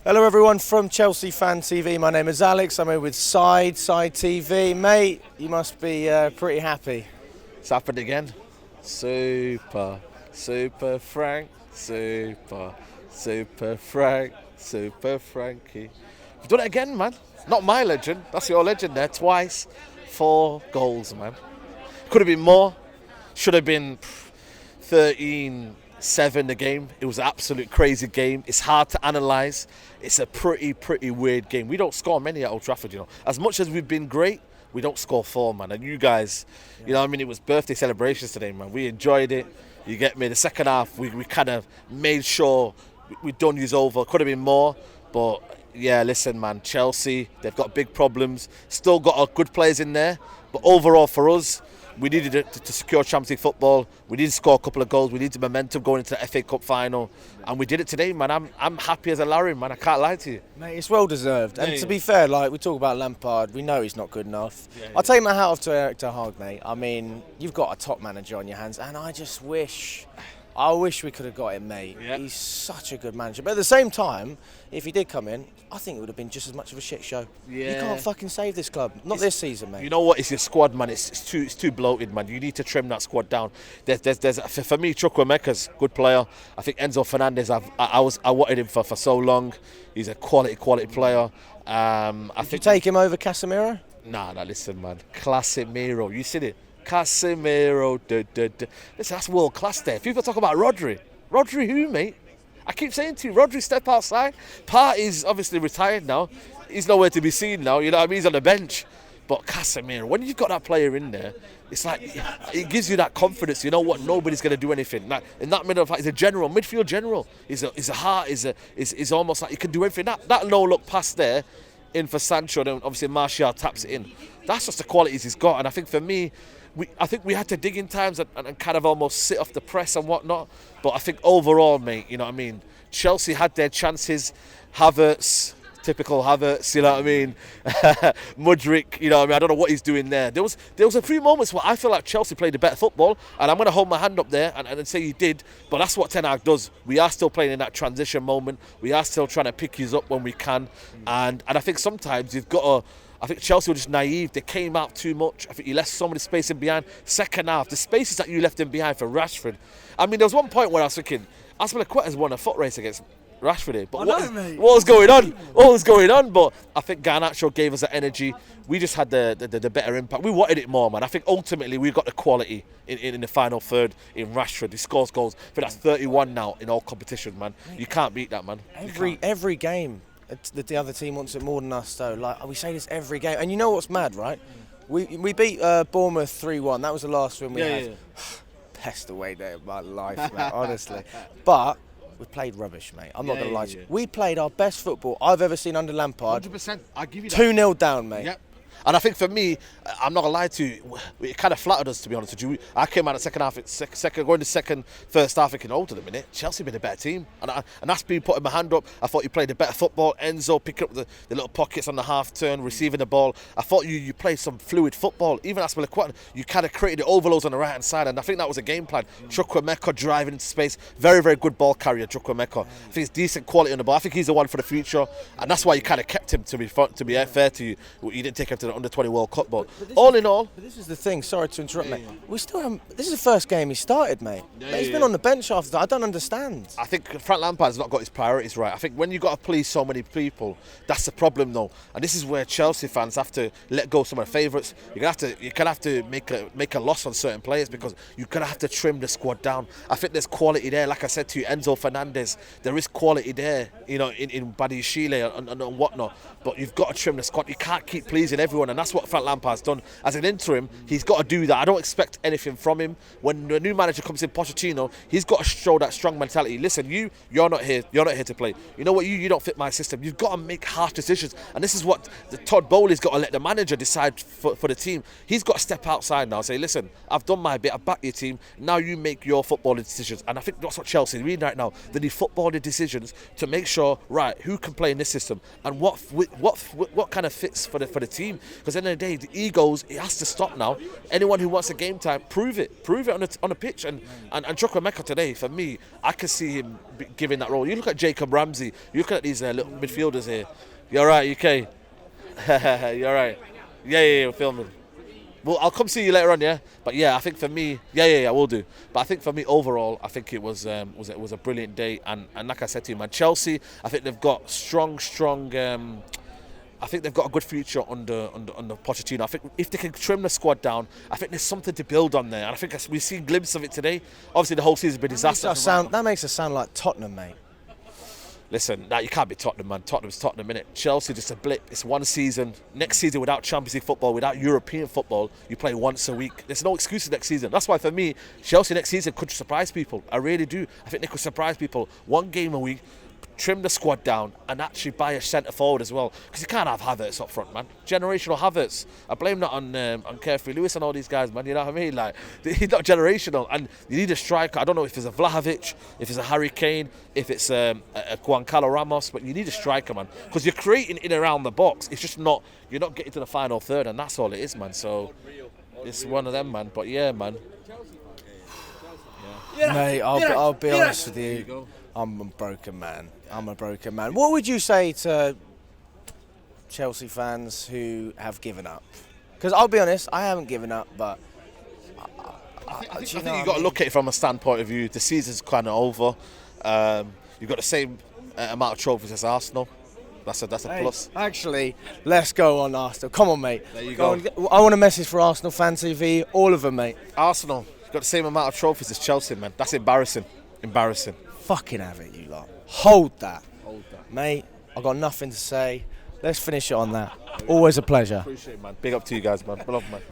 Hello everyone from Chelsea Fan TV. My name is Alex. I'm here with Side TV. Mate, you must be pretty happy. It's happened again. Super Frank. Super Frank. Super Frankie. We've done it again, man. Not my legend. That's your legend there. Twice. 4 goals, man. Could have been more. Should have been 13-7 the game. It was an absolute crazy game. It's hard to analyse. It's a pretty weird game. We don't score many at Old Trafford, you know. As much as we've been great, we don't score 4, man. And you guys, you know what I mean? It was birthday celebrations today, man. We enjoyed it. You get me? The second half, we kind of made sure we done use over. Could have been more. But, yeah, listen, man. Chelsea, they've got big problems. Still got good players in there. But overall, for us, we needed it to secure Champions League football. We needed to score a couple of goals. We needed momentum going into the FA Cup final. And we did it today, man. I'm happy as a Larry, man. I can't lie to you. Mate, it's well deserved. And to be fair, like we talk about Lampard, we know he's not good enough. I'll take my hat off to Eric Ten Hag, mate. I mean, you've got a top manager on your hands, and I wish we could have got him, mate. Yeah. He's such a good manager. But at the same time, if he did come in, I think it would have been just as much of a shit show. Yeah. You can't fucking save this club. Not this season, mate. You know what? It's your squad, man. It's too bloated, man. You need to trim that squad down. There's for me, Chukwuemeka's good player. I think Enzo Fernandez, I wanted him for so long. He's a quality player. Did you take him over Casemiro? Nah, listen, man. Casemiro. You see it? Casemiro. Listen, that's world class there. People talk about Rodri. Rodri who, mate? I keep saying to you, Rodri, step outside. Partey's obviously retired now. He's nowhere to be seen now. You know what I mean? He's on the bench. But Casemiro, when you've got that player in there, it's like it gives you that confidence. You know what? Nobody's going to do anything. Like, in that middle of he's a general, midfield general. He's a heart. He's almost like he can do everything. That no look pass there in for Sancho, then obviously Martial taps it in. That's just the qualities he's got. And I think for me, I think we had to dig in times and kind of almost sit off the press and whatnot. But I think overall, mate, you know what I mean? Chelsea had their chances. Havertz, typical Havertz, you know what I mean? Mudryk, you know what I mean? I don't know what he's doing there. There was a few moments where I feel like Chelsea played a better football, and I'm going to hold my hand up there and say he did. But that's what Ten Hag does. We are still playing in that transition moment. We are still trying to pick you up when we can. And I think sometimes you've got to... I think Chelsea were just naive. They came out too much. I think you left so many space in behind. Second half, the spaces that you left in behind for Rashford. I mean, there was one point where I was thinking, Azpilicueta's won a foot race against Rashford here. But what was going on? What was going on? But I think Garnacho gave us that energy. We just had the better impact. We wanted it more, man. I think ultimately we got the quality in the final third in Rashford. He scores goals. I think that's 31 now in all competitions, man. You can't beat that, man. Every game. The other team wants it more than us, though. Like we say this every game, and you know what's mad, right? We beat Bournemouth 3-1. That was the last win we had. Yeah. Best away day of my life, mate, honestly. But we played rubbish, mate. I'm not going to lie to you. We played our best football I've ever seen under Lampard. 100%. I give you that. 2-0 down, mate. Yep. And I think for me, I'm not going to lie to you, it kind of flattered us, to be honest with you. I came out of the second half, going to first half, thinking, hold on a minute, Chelsea been a better team. And that's been putting my hand up. I thought you played a better football. Enzo picking up the little pockets on the half turn, receiving the ball. I thought you played some fluid football. Even Azpilicueta, you kind of created the overloads on the right-hand side. And I think that was a game plan. Chukwuemeka driving into space. Very, very good ball carrier, Chukwuemeka. I think it's decent quality on the ball. I think he's the one for the future. And that's why you kind of kept him, to be fair to you. You didn't take him to the Under-20 World Cup. But all in all... But this is the thing, sorry to interrupt, mate. We still haven't... This is the first game he started, mate. He's been on the bench after that. I don't understand. I think Frank Lampard's not got his priorities right. I think when you've got to please so many people, that's the problem, though. And this is where Chelsea fans have to let go of some of the favourites. You're gonna have to make a loss on certain players because you're gonna have to trim the squad down. I think there's quality there. Like I said to you, Enzo Fernandez, there is quality there, you know, in Badiashile and whatnot. But you've got to trim the squad. You can't keep pleasing everyone, and that's what Frank Lampard's done. As an interim, he's got to do that. I don't expect anything from him. When the new manager comes in, Pochettino, he's got to show that strong mentality. Listen, you're not here to play. You know what, you don't fit my system. You've got to make harsh decisions, and this is what the Todd Bowley's got to let the manager decide for the team. He's got to step outside now and say, listen, I've done my bit, I've backed your team, now you make your footballing decisions. And I think that's what Chelsea need right now. They need footballing decisions to make sure, right, who can play in this system and what kind of fits for the team. Because at the end of the day, the egos, it has to stop now. Anyone who wants a game time, prove it on the pitch. And Chukwuemeka today, for me, I can see him giving that role. You look at Jacob Ramsey, you look at these little midfielders here. You're right, UK. You're right. Yeah, we're filming. Well, I'll come see you later on, yeah. But yeah, I think for me, yeah, we'll do. But I think for me overall, I think it was a brilliant day. And like I said to you, man, Chelsea, I think they've got strong. I think they've got a good future under Pochettino. I think if they can trim the squad down, I think there's something to build on there. And I think we've seen glimpses of it today. Obviously, the whole season's been disastrous. That makes us sound like Tottenham, mate. Listen, you can't be Tottenham, man. Tottenham's Tottenham, innit? Chelsea, just a blip. It's one season. Next season, without Champions League football, without European football, you play once a week. There's no excuses next season. That's why, for me, Chelsea next season could surprise people. I really do. I think they could surprise people. One game a week, trim the squad down, and actually buy a centre forward as well. Because you can't have Havertz up front, man. Generational Havertz. I blame that on Carefree Lewis and all these guys, man. You know what I mean? Like, he's not generational. And you need a striker. I don't know if it's a Vlahovic, if it's a Harry Kane, if it's a Giancarlo Ramos, but you need a striker, man. Because you're creating in and around the box. It's just not, you're not getting to the final third, and that's all it is, man. So it's one of them, man. But yeah, man. Mate, I'll be honest with you. I'm a broken man. What would you say to Chelsea fans who have given up? Because I'll be honest, I haven't given up, but I think you've got to look at it from a standpoint of view. The season's kind of over. You've got the same amount of trophies as Arsenal. That's a plus. Actually, let's go on Arsenal. Come on, mate. There you go. I want a message for Arsenal Fan TV, all of them, mate. Arsenal, you've got the same amount of trophies as Chelsea, man. That's embarrassing. Fucking have it, you lot. Hold that. Mate, I've got nothing to say. Let's finish it on that. Always a pleasure. Appreciate it, man. Big up to you guys, man. Love, man.